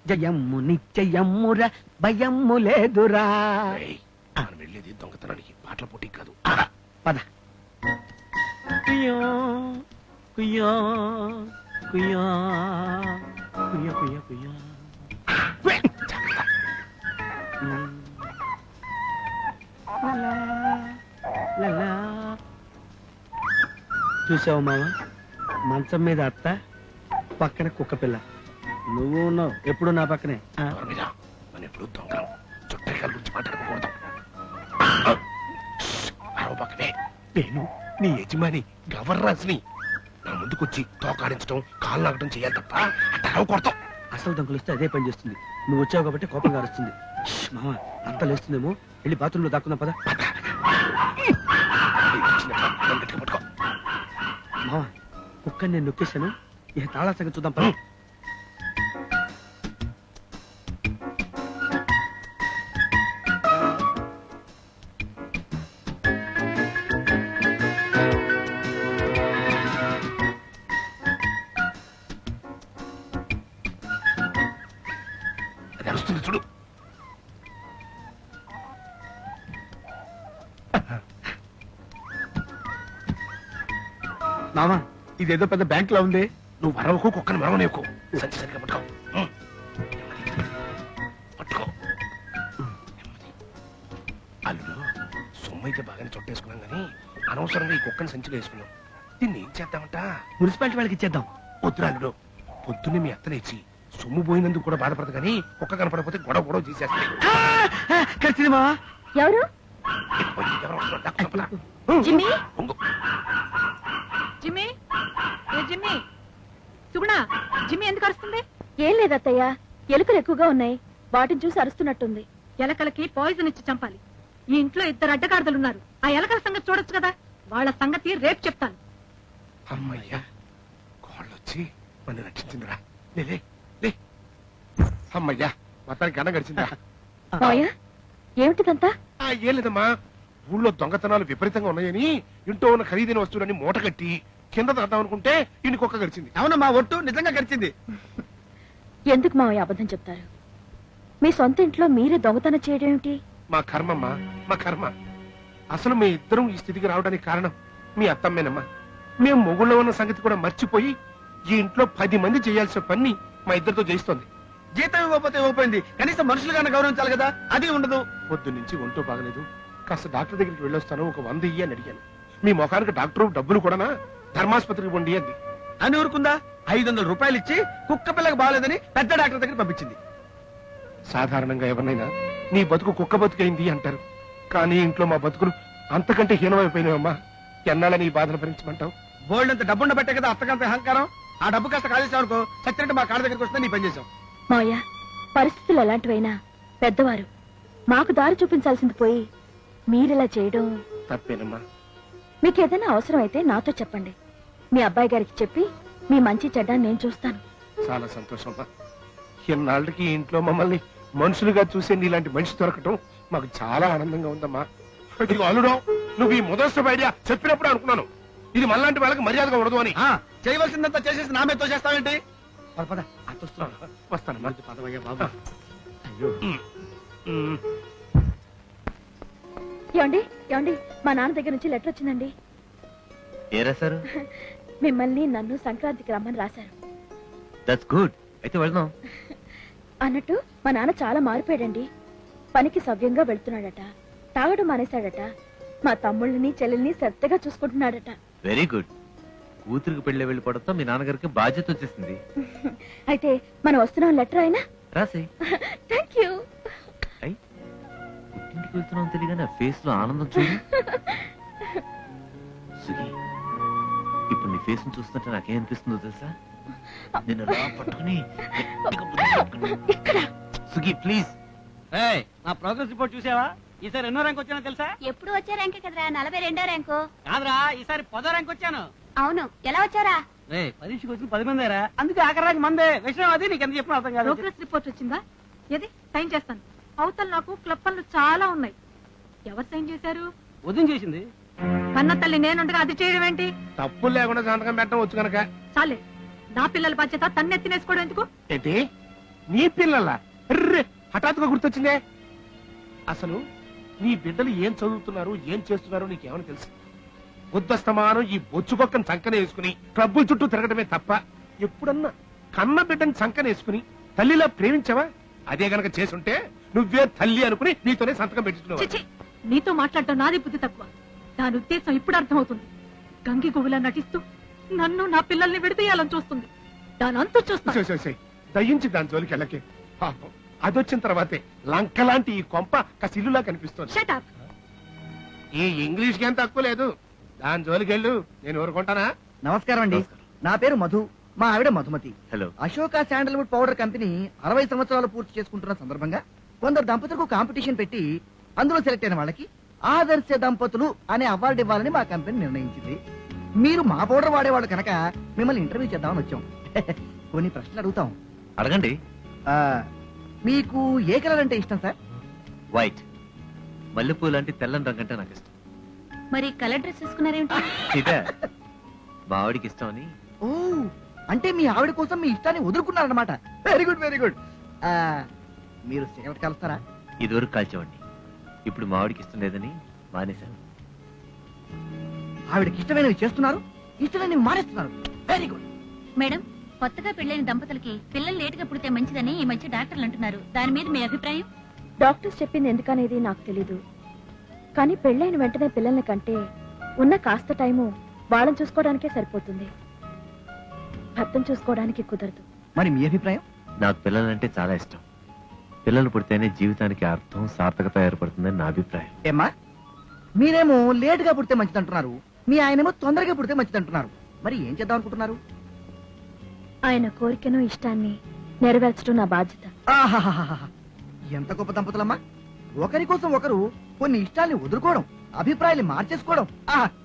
జయమ్ము నిత్యయమ్ముర భయమ్ము లేదురా. వెళ్ళేది దొంగతనానికి, పాటల పోటీ కాదు. పద. కుయ్యో కుయ్యో కుయ్యో కుయ్యో కుయ్యో కుయ్యో. చూసావు మామ, మంచం మీద అత్త, పక్కన కుక్క పిల్ల. నువ్వు ఉన్నావు ఎప్పుడు నా పక్కనే. మనం ఎప్పుడు దొంగ చుట్టరికాల గురించి మాట్లాడకూడదు. పక్కనే నేను నీ యజమాని గవర్రాజ్ని. నా ముందుకొచ్చి తోకాడించడం, కాళ్ళు నాగడం చేయాలి తప్ప అట్లా కొడతాం. అసలు దొంగలు వస్తే అదే పని చేస్తుంది. నువ్వు వచ్చావు కాబట్టి కోపంగా అరుస్తుంది. మామ అంత లేస్తుందేమో, వెళ్ళి బాత్రూంలో దాక్కుందాం పద. మామ కుక్కని నేను నొక్కేశాను, ఇక తాళా సంగతి చూద్దాం పద. చూడు మామ ఇదేదో పెద్ద బ్యాంక్ లో ఉంది. నువ్వు వరవకు, కుక్కను మరవనేకు. సంచి సరిగ్గా పట్టుకో పట్టుకో. అల్లుడు సొమ్మైతే బాగానే చుట్టేసుకున్నాం గానీ అనవసరంగా ఈ కుక్కను సంచిలో వేసుకున్నాం. దీన్ని ఏం చేద్దామంట? మున్సిపాలిటీ వాళ్ళకి ఇచ్చేద్దాం. వద్దురా అల్లుడు, పొద్దున్నే మీ అత్తలేచి సొమ్ము పోయినందుకు కూడా బాధపడదు కానీ కుక్క కనపడకపోతే గొడవ గొడవ చేసేస్తాయి. కలిసింది మావా. ఎవరు? జిమ్మీ జిమ్మీ జిమ్మీ సుగుణ, జిమ్మీ ఎందుకు అరుస్తుంది? ఏం లేదత్తయ్య, ఎలుకలు ఎక్కువగా ఉన్నాయి, వాటిని చూసి అరుస్తున్నట్టుంది. ఎలకలకి పాయిజన్ ఇచ్చి చంపాలి. ఈ ఇంట్లో 2 అడ్డగాడిదలున్నారు. ఆ ఎలకల సంగతి చూడొచ్చు కదా. వాళ్ళ సంగతి రేపు చెప్తాను. అమ్మయ్యా, కోళ్ళొచ్చి మన రక్షించిందిరా. లే అమ్మయ్యా, మొత్తానికి గండం గడిచిందా? ఏమిటిదంతా? ఏం లేదమ్మా, ఊళ్ళో దొంగతనాలు విపరీతంగా ఉన్నాయని ఇంట్లో ఉన్న ఖరీదైన వస్తువులన్నీ మూట కట్టి కింద తడదాం అనుకుంటే ఇన్ని కుక్క గడిచింది. అవునమ్మా, ఒట్టు నిజంగా గడిచింది. ఎందుకు మావయ్య అబద్ధం చెప్తారు? మీ సొంత ఇంట్లో మీరే దొంగతనం చేయడం ఏమిటి? మా కర్మమ్మా, మా కర్మ. అసలు మీ ఇద్దరం ఈ స్థితికి రావడానికి కారణం మీ అత్తమ్మేనమ్మా. మేము మొగుళ్ళో ఉన్న సంగతి కూడా మర్చిపోయి ఈ ఇంట్లో 10 మంది చేయాల్సిన పని మా ఇద్దరితో చేయిస్తోంది. జీతం ఇవ్వకపోతే ఇవ్వకపోయింది, కనీసం మనుషులుగానే గౌరవించాలి కదా. అది ఉండదు. పొద్దు నుంచి ఒంటో బాగలేదు, కాస్త డాక్టర్ దగ్గరికి వెళ్ళొస్తాను, ఒక 100 ఇయ్యి అని అడిగాను. మీ ముఖానికి డాక్టర్ డబ్బులు కూడానా, ధర్మాసుపత్రికి పండి అంది. అని ఊరుకుందా? 500 రూపాయలు ఇచ్చి కుక్క పిల్లకి బాగాలేదని పెద్ద డాక్టర్ దగ్గర పంపించింది. సాధారణంగా ఎవరినైనా నీ బతుకు కుక్క బతుకైంది అంటారు, కానీ ఇంట్లో మా బతుకులు అంతకంటే హీనమైపోయినావమ్మా. ఎన్నాళ్ళని ఈ బాధను భరించమంటావు? బోల్డ్ అంత డబ్బుండ పెట్టే కదా అత్తకంత అహంకారం. ఆ డబ్బు కాస్త కాలేసావనుకో, సచ్చినట్టు మా కాళ్ళ దగ్గరికి వస్తే నీ పని చేసాం. మావయ్య, పరిస్థితులు ఎలాంటివైనా పెద్దవారు మాకు దారి చూపించాల్సింది పోయి మీరిలా చేయడం తప్పేనమ్మా. మీకేదైనా అవసరం అయితే నాతో చెప్పండి. మీ అబ్బాయి గారికి చెప్పి మీ మంచి చెడ్డ నేను చూస్తాను. చాలా సంతోషమ్మా. ఇన్నాళ్ళకి ఇంట్లో మమ్మల్ని మనుషులుగా చూసే నీలాంటి మనిషి దొరకటం మాకు చాలా ఆనందంగా ఉందమ్మా. ఇదిగో అల్లుడు, నువ్వు ఈ మొదటి ఐడియా చెప్పినప్పుడు అనుకున్నాను ఇది మనలాంటి వాళ్ళకి మర్యాదగా ఉండదు అని. చేయవలసిందంతా చేసేసి నామే తోసేస్తావేంటి? వస్తానమ్మా. పదవయ్యా బాబు. ఏమండి ఏమండి, మా నాన్న దగ్గర నుంచి లెటర్ వచ్చిందండి. ఏ రాశారు? మిమ్మల్ని నన్ను సంక్రాంతికి రమ్మని రాశారు. That's good. అయితే వెళ్దాం. అన్నట్టు మా నాన్న చాలా మారిపోయాడండి. పనికి సవ్యంగా వెళ్తున్నాడట, తాగడం మానేశాడట, మా తమ్ముళ్ళని చెల్లెల్ని శ్రద్ధగా చూసుకుంటున్నాడట. Very good. కూతురికి పెళ్లి వెళ్ళిపోవడంతో మీ నాన్నగారికి బాధ్యత వచ్చేసింది. అయితే మనం వస్తున్నాం, లెటర్ అయినా రాసే. Thank you. ఇంటికి వెళ్తున్నాం తెలియగానే ఫేస్ లో ఆనందం చూడు. సుగి, ఇప్పుడు నీ ఫేస్ చూస్తుంటే నాకేమనిపిస్తుందో తెలుసా? నేను రా పట్టుకుని సుగి ప్లీజ్. నా ప్రోగ్రెస్ రిపోర్ట్ చూసావా? ఈసారి ఎన్నో ర్యాంక్ వచ్చానో తెలుసా? ఎప్పుడు వచ్చే ర్యాంకే కదరా, 42వ ర్యాంకు. కాదురా, ఈసారి 10వ ర్యాంక్ వచ్చాను. అవును, ఎలా వచ్చారా? పరీక్షకు వచ్చిన 10 మందేరా, అందుకే ఆఖరి ర్యాంక్ మందే. విషయం అది నీకు ఎంత చెప్పిన అర్థం కాదు. ప్రోగ్రెస్ రిపోర్ట్ వచ్చిందా? ఏది సైన్ చేస్తాను. అవతల నాకు క్లబ్ పనులు చాలా ఉన్నాయి. ఎవరు సైన్ చేశారు? ఉదయం చేసింది. కన్న తల్లి నేనుండగా అది చేయడం ఏంటి? తప్పులు లేకుండా సంతకం పెట్టడం వచ్చు కనుక. చాలే, నా పిల్లల బాధ్యత తన్నెత్తినేసుకోవడం ఎందుకు? ఏంటి నీ పిల్లల హఠాత్తుగా గుర్తొచ్చిందే. అసలు నీ బిడ్డలు ఏం చదువుతున్నారు, ఏం చేస్తున్నారో నీకేమైనా తెలుసు? బుద్ధస్తమానం ఈ బొచ్చుకొక్కని చంకన వేసుకుని క్లబ్బుల చుట్టూ తిరగడమే తప్ప ఎప్పుడన్నా కన్న బిడ్డని చంకన వేసుకుని తల్లిలా ప్రేమించావా? అదే గనక చేసుంటే నువ్వే తల్లి అనుకుని నీతోనే సంతకం పెట్టుకున్నావు. చిచి, నీతో మాట్లాడటం నాది బుద్ధి తక్కువ. దాని ఉద్దేశం ఇప్పుడు అర్థమవుతుంది. గంగి గువ్వలా నటిస్తూ నన్ను నా పిల్లల్ని విడిదీయాలని చూస్తుంది. దాని అంతు చూస్తా. దయించి దాని జోలికి వెళ్ళకే. పాపం అదొచ్చిన తర్వాతే లంకలాంటి ఈ కొంప కసిల్లులా కనిపిస్తుంది. Shut up. ఈ ఇంగ్లీష్ ఏం తక్కువ లేదు. దాని జోలికి వెళ్ళు, నేను ఊరుకుంటానా? నమస్కారం అండి. నా పేరు మధు, మా ఆవిడ Madhumathi. Hello. Ashoka sandalwood powder company 60 సంవత్సరాలు పూర్తి చేసుకుంటున్న సందర్భంగా కొందరు దంపతులకు కాంపిటీషన్ పెట్టి అందులో సెలెక్ట్ అయిన వాళ్ళకి ఆదర్శ దంపతులు అనే అవార్డు ఇవ్వాలని మా కంపెనీ నిర్ణయించింది. మీరు మా పౌడర్ వాడేవాళ్ళు కనుక మిమ్మల్ని ఇంటర్వ్యూ చేద్దామని వచ్చాం. కొన్ని ప్రశ్నలు అడుగుతాం. అడగండి. మీకు ఏ కలర్ అంటే ఇష్టం సార్? వైట్. మల్లెపూ లాంటి తెల్లని రంగు అంటే నాకు ఇష్టం. మరి కలర్ డ్రెస్ వేసుకున్నారేమిటి? ఇదే మా ఆవిడికి ఇష్టం అని. ఓ, అంటే మీ ఆవిడ కోసం మీ ఇష్టాన్ని వదులుకున్నారన్నమాట. Very good, very good. మీరు సిగరెట్ కలుస్తారా? ఇదివరకు కాల్చేవాడిని, ఇప్పుడు మా ఆవిడికి ఇష్టం లేదని మానేశాను. ఆవిడకి ఇష్టమైనవి చేస్తున్నారు, ఇష్టమైనవి మానేస్తున్నారు. Very good. మేడం, కొత్తగా పెళ్లైన దంపతులకి పిల్లలు లేటుగా పుడితే మంచిదని ఈ మధ్య డాక్టర్లు అంటున్నారు. దాని మీద మీ అభిప్రాయం? డాక్టర్స్ చెప్పింది ఎందుకనేది నాకు తెలీదు, కానీ పెళ్ళైన వెంటనే పిల్లల్ని కంటే ఉన్న కాస్త టైము వాళ్ళని చూసుకోవడానికే సరిపోతుంది. భర్తను చూసుకోవడానికి కుదరదు. మరి మీ అభిప్రాయం? నాకు పిల్లలంటే చాలా ఇష్టం. పిల్లలు పుడితేనే జీవితానికి అర్థం, సార్థకత ఏర్పడుతుందని నా అభిప్రాయం. ఏమ్మా, మీరేమో లేటుగా పుడితే మంచిదంటున్నారు, మీ ఆయనేమో తొందరగా పుడితే మంచిదంటున్నారు. మరి ఏం చేద్దాం అనుకుంటున్నారు? ఆయన కోరికను ఇష్టాన్ని నెరవేర్చడం నా బాధ్యత. ఆహాహాహా, ఎంత గొప్ప దంపతులమ్మా. ఒకరి కోసం ఒకరు కొన్ని ఇష్టాల్ని వదులుకోవడం, అభిప్రాయాన్ని మార్చేసుకోవడం.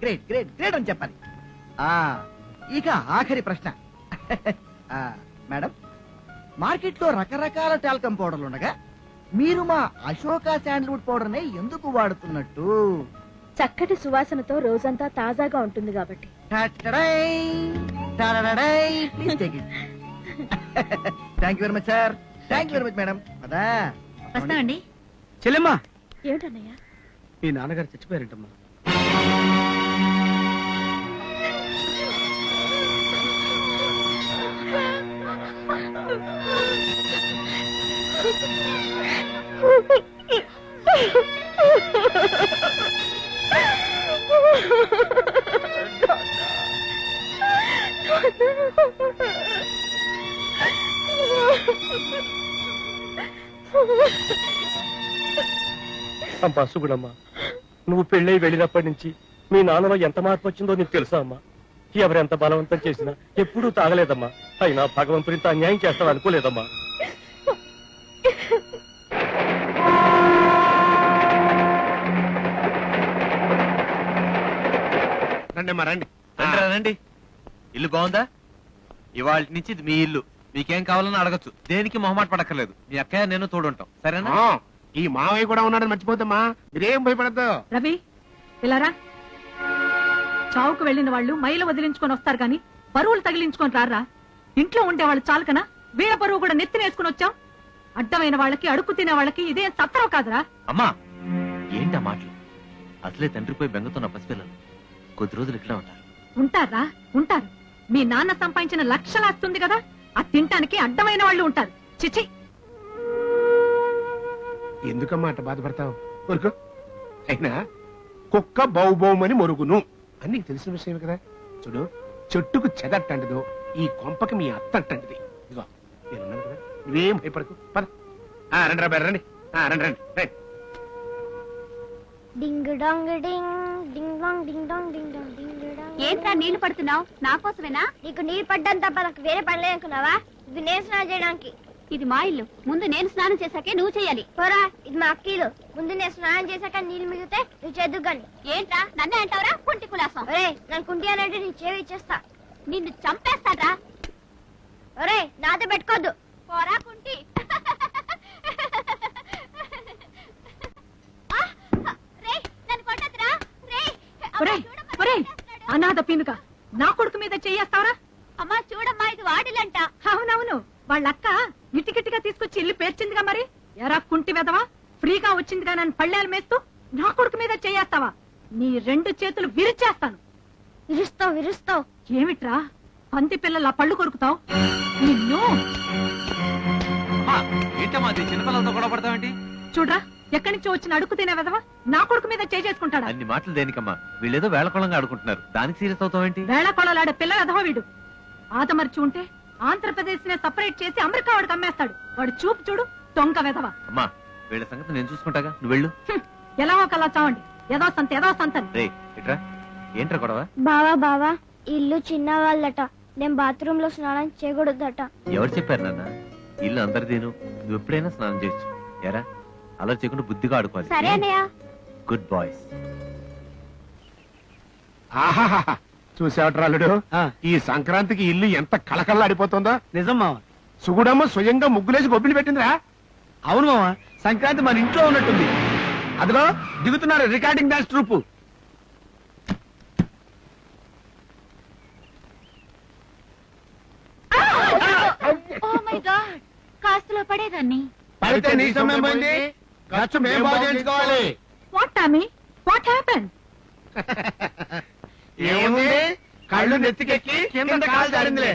గ్రేట్ గ్రేట్ గ్రేట్ అని చెప్పాలి. ఇక ఆఖరి ప్రశ్న. మేడం, మార్కెట్ లో రకరకాల టాల్కమ్ పౌడర్లు ఉండగా మీరు మా అశోక శాండల్వుడ్ పౌడర్ నే ఎందుకు వాడుతున్నట్టు? చక్కటి సువాసనతో రోజంతా తాజాగా ఉంటుంది కాబట్టి. Thank you very much sir. Thank you very much madam. అదా వస్తామండి. చెల్లెమ్మా, ఏమిటన్నయ్యా? మీ నాన్నగారు చచ్చిపోయారంటమ్మా. అమ్మా సుగుణమ్మా, నువ్వు పెళ్ళై వెళ్ళినప్పటి నుంచి మీ నాన్నలో ఎంత మార్పు వచ్చిందో నీకు తెలుసా అమ్మా? ఎవరెంత బలవంతం చేసినా ఎప్పుడూ తాగలేదమ్మా. అయినా భగవంతునితో అన్యాయం చేస్తావు అనుకోలేదమ్మా. రండి అమ్మా, రండి. రండి. ఇల్లు బాగుందా? ఇవాళ నుంచి ఇది మీ ఇల్లు. మీకేం కావాలని అడగచ్చు. దేనికి మొహమాట పడక్కర్లేదు. మీ అక్కయ్య నేను తోడుంటాం, సరేనా? ఈ మావయ్య కూడా ఉన్నాడని మర్చిపోతామా? మీరేం భయపడద్దు. రవి, ఇలారా. చావుకు వెళ్ళిన వాళ్ళు మైలు వదిలించుకొని వస్తారు గాని పరువులు తగిలించుకొని రారా. ఇంట్లో ఉండేవాళ్ళు చాలకనా వీళ్ళ పరువు కూడా నెత్తినేసుకుని వచ్చాం. అడ్డమైన వాళ్ళకి, అడుక్కు తినే వాళ్ళకి ఇదేం సత్తరం కాదురా. అమ్మా, ఏంటా మాటలు? అసలే తండ్రిపోయి బెంగతున్న పసిపిల్లలు కొద్ది రోజులు ఇట్లా ఉంటారు. ఉంటారా? ఉంటారు. మీ నాన్న సంపాదించిన లక్షలు వస్తుంది కదా, ఆ తింటానికి అడ్డమైన వాళ్ళు ఉంటారు. చిచి, ఎందుకమ్మా అట్ట బాధపడతావు? ఊరుకో. అయినా కుక్క బౌబౌమని మొరుగును అని నీకు తెలిసిన విషయమే కదా. చూడు, చెట్టుకు చెదట్టంటిదో ఈ కొంపకి మీ అత్త అంటంటిది. ఇదిగో నేనున్నాను కదా, నువ్వేం భయపడకు. పద. రండి రా, రండి. రండి రండి రండి. డింగ్ డాంగ్ డింగ్ ding dong ding dong ding dong ding dong. ఏంట్రా నీళ్లు పడుతున్నావు? నా కోసమేనా? నీకు నీళ్ళు పడ్డం తప్ప నాకు వేరే పని లేదనుకున్నావా? ఇది నేను స్నానం చేయడానికి. ఇది మా ఇల్లు. ముందు నేను స్నానం చేశాకే నువ్వు చేయాలి. పోరా, ఇది మా అక్కీలు. ముందు నేను స్నానం చేశాక నీళ్ళు మిగితే నువ్వు చేద్దు గాని. ఏంట్రా నన్నే అంటావురా? కుంటి కులాసం. ఒరే, నన్ను కుంటి అని అంటే నీ చేవి ఇచ్చేస్తా. నిన్ను చంపేస్తాడ్రా. ఒరే, నాతో పెట్టుకోద్దు. పోరా కుంటి. అనాథ పీనుక నా కొడుకు మీద చెయ్యేస్తావరా? అమ్మా చూడమ్మా, ఇది వాడిలంట. అవునవును, వాళ్ళక్క ఇటు గట్టి గట్టిగా తీసుకొచ్చి ఇల్లు పేర్చిందిగా మరి. ఎరా కుంటి వెదవా, ఫ్రీగా వచ్చిందిగా నన్ను పళ్ళేలు మేస్తూ నా కొడుకు మీద చేయేస్తావా? నీ 2 చేతులు విరిచేస్తాను. విరుస్తావు విరుస్తావు. ఏమిట్రా పంది పిల్లల పళ్ళు కొరుకుతావు? నిన్ను అమ్మా, ఏంటమ్మా అది చిన్నపిల్లలతో కూడా పడతావేంటి? చూడ్రా, ఎక్కడి నుంచి వచ్చిన అడుగు తినే వెదవా నా కొడుకు మీద చేసుకుంటాడా? అన్ని మాటలు దేనికమ్మా? వీళ్ళేదో వేళకొళంగా ఆడుకుంటున్నారు, దానికి సీరియస్ అవుతావేంటి? వేళ కొಳలాడే పిల్ల వెదవా వీడు. ఆతమర్చి ఉంటే ఆంధ్రప్రదేశ్ నే సపరేట్ చేసి అమెరికా వాడికి అమ్మేస్తాడు. వాడు చూపు చూడు, దొంగ వెదవా. అమ్మా, వీళ్ళ సంగతి నేను చూసుకుంటాగా, నువ్వు వెళ్ళు. ఎలా ఒకలా చావండి. ఏదో సంతని రే ఇట్రా, ఏంట్రా గొడవ? బావా బావా, ఇల్లు చిన్న వాళ్ళట, నేను బాత్రూమ్ లో స్నానం చేయకూడదట. ఎవరు చెప్పారు నాన్న? ఇల్లు అందరిదేను, నువ్వు ఎప్పుడైనా స్నానం చేయొచ్చు. ఎరా అలా చేయకుండా బుద్ధిగా సరే ఆడుకోవాలి. అన్నయ్య. Good boys. ఆహాహా చూసేవట్రాలుడు, ఆ. ఈ సంక్రాంతికి ఇల్లు ఎంత కళకళలాడిపోతుందో. నిజం మామ. సుగుడమ్మ స్వయంగా ముగ్గులేసి గొబ్బిలు పెట్టిందిరా. అవును మామ, సంక్రాంతి మన ఇంట్లో ఉన్నట్టుంది. అదిగో దిగుతున్నారు recording dance troupe. Oh my god, కాస్తులో పడేదాన్ని. పడితే నీ సమయం పోయింది, ఖర్చు మేము బాగు చేయించుకోవాలి. What Tommy, what happen? ఏముంది, కళ్ళు నెత్తికెక్కి కింద కాలు జారిందిలే.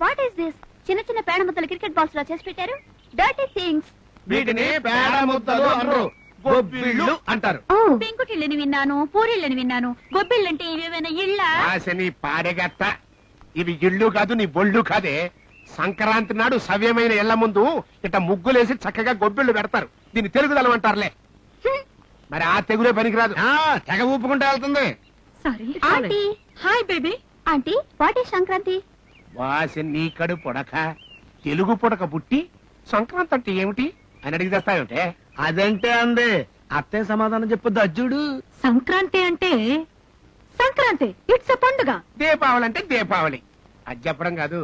What is this? చిన్న చిన్న పేడ ముద్దలు క్రికెట్ బాల్స్ లో చేసి పెట్టారు. Dirty things. వీటిని పేడ ముద్దలు అనరు, గొబ్బిళ్ళు అంటారు. పెంకుటిళ్ళని విన్నాను, పూరిళ్ళని విన్నాను. గొబ్బిళ్ళంటే ఇవేమైనా ఇళ్ళ? ఆశని పాడెగత్త, ఇవి ఇళ్ళు కాదు, నీ బొళ్ళు కాదే. సంక్రాంతి నాడు సవ్యమైన ఇళ్ల ముందు ఇట ముగ్గులేసి చక్కగా గొబ్బిళ్ళు పెడతారు. దీన్ని తెలుగుదలం అంటారులే. మరి ఆ తెగులే పనికిరాదు. తెగ ఊపుకుంటూ వెళ్తుంది. Sorry. Aunty. Hi baby. Aunty, what is Sankranti? వాసి నీ కడు పొడక, తెలుగు పొడక బుట్టి సంక్రాంతి అంటే ఏమిటి అని అడిగి తెస్తావేమిటే? అదంటే అందే అత్తే సమాధానం చెప్పొద్దు అజ్జుడు. సంక్రాంతి అంటే సంక్రాంతి, ఇట్స్ ఎ పండుగ. దీపావళి అంటే దీపావళి. అది చెప్పడం కాదు,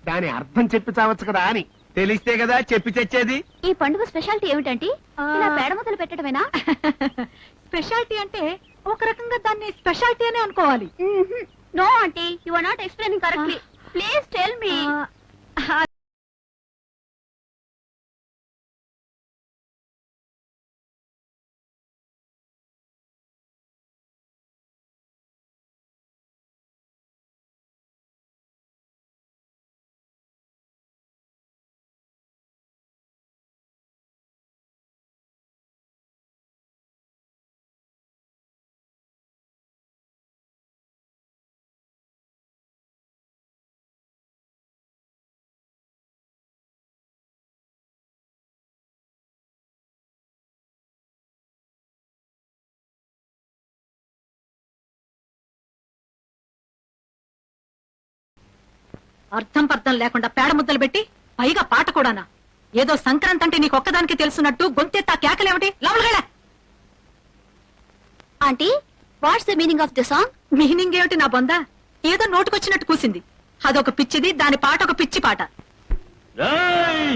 దాని అర్థం చెప్పి చావచ్చు కదా అని. తెలిస్తే కదా చెప్పి తెచ్చేది. ఈ పండుగ స్పెషాలిటీ ఏమిటంటీ? ఇలా పేడ ముద్దలు పెట్టడమేనా? స్పెషాలిటీ అంటే ఒక రకంగా దాన్ని స్పెషాలిటీ అనే అనుకోవాలి. No aunty, you are not explaining correctly. Please tell me. అర్థం పర్థం లేకుండా పేడ ముద్దలు పెట్టి పైగా పాట కూడానా? ఏదో సంక్రాంతి అంటే నీకు ఒక్కదానికి తెలుసున్నట్టు గొంతెత్తా కేకలేమిటి? లోపలికెళ్ళ. Aunty, what's the meaning of the song? Meaning ఏమిటి నా బొందా? ఏదో నోటుకొచ్చినట్టు కూసింది. అదొక పిచ్చిది, దాని పాట ఒక పిచ్చి పాట. రేయ్!